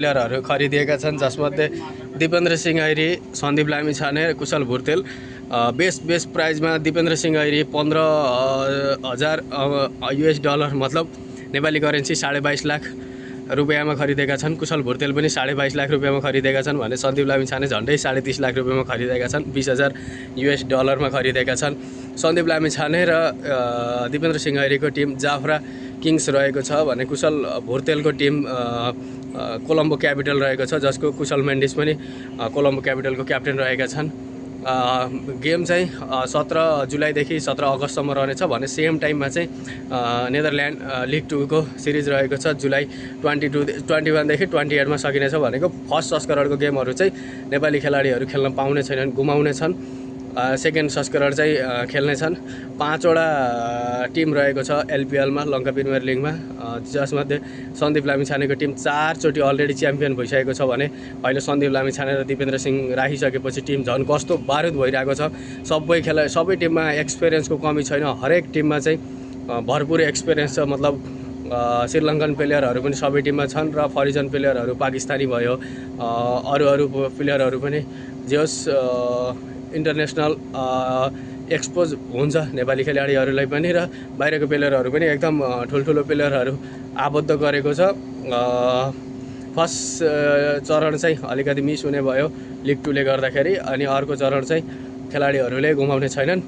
प्लेयरहरू खरिदिएका छन्, जसमध्ये दिपेन्द्र सिंह ऐरी, सन्दीप लामिछाने, कुशल भुर्तेल। बेस्ट प्राइजमा दिपेन्द्र सिंह ऐरी 15,000 US डलर मतलब नेपाली करेन्सी 22.5 लाख रुपियाँमा खरिदेका छन्। कुशल भुर्तेल पनि 22.5 लाख रुपियाँमा खरिदेका छन् भने सन्दीप लामिछाने झन्डै 30.5 लाख रुपियाँमा खरिदेका छन्। 20,000 US डलरमा खरिदेका छन्। सन्दीप लामिछाने र दिपेन्द्र सिंह ऐरीको टिम जाफ्रा किङ्स रहेको छ भने कुशल भुर्तेलको टिम कोलम्बो क्यापिटल रहेको छ, जसको कुशल मेन्डिस पनि कोलम्बो क्यापिटलको क्याप्टेन रहेका छन्। गेम चाहिँ 17 जुलाईदेखि 17 अगस्तसम्म रहनेछ भने सेम टाइममा चाहिँ नेदरल्यान्ड लिग 2 को सिरिज रहेको छ। जुलाई 21देखि 28मा सकिनेछ भनेको फर्स्ट संस्करणको गेमहरू चाहिँ नेपाली खेलाडीहरू खेल्न पाउने छैनन्, गुमाउने छन्। सेकेन्ड संस्करण चाहिँ खेल्नेछन्। 5वटा टिम रहेको छ LPLमा, लङ्का प्रिमियर लिगमा, जसमध्ये सन्दीप लामिछानेको टिम 4 चोटि अलरेडी च्याम्पियन भइसकेको छ भने अहिले सन्दीप लामिछाने र दिपेन्द्र सिंह राखिसकेपछि टिम झन् कस्तो बारुद भइरहेको छ। सबै टिममा एक्सपिरियन्सको कमी छैन, हरेक टिममा चाहिँ भरपुर एक्सपिरियन्स छ। मतलब श्रीलङ्कन प्लेयरहरू पनि सबै टिममा छन् र फरिजन प्लेयरहरू पाकिस्तानी भयो, अरू प्लेयरहरू पनि जे होस् इन्टरनेसनल एक्सपोज हुन्छ नेपाली खेलाडीहरूलाई पनि, र बाहिरको प्लेयरहरू पनि एकदम ठुल्ठुलो प्लेयरहरू आबद्ध गरेको छ। फर्स्ट चरण चाहिँ अलिकति मिस हुने भयो लिग 2ले गर्दाखेरि, अनि अर्को चरण चाहिँ खेलाडीहरूले गुमाउने छैनन्।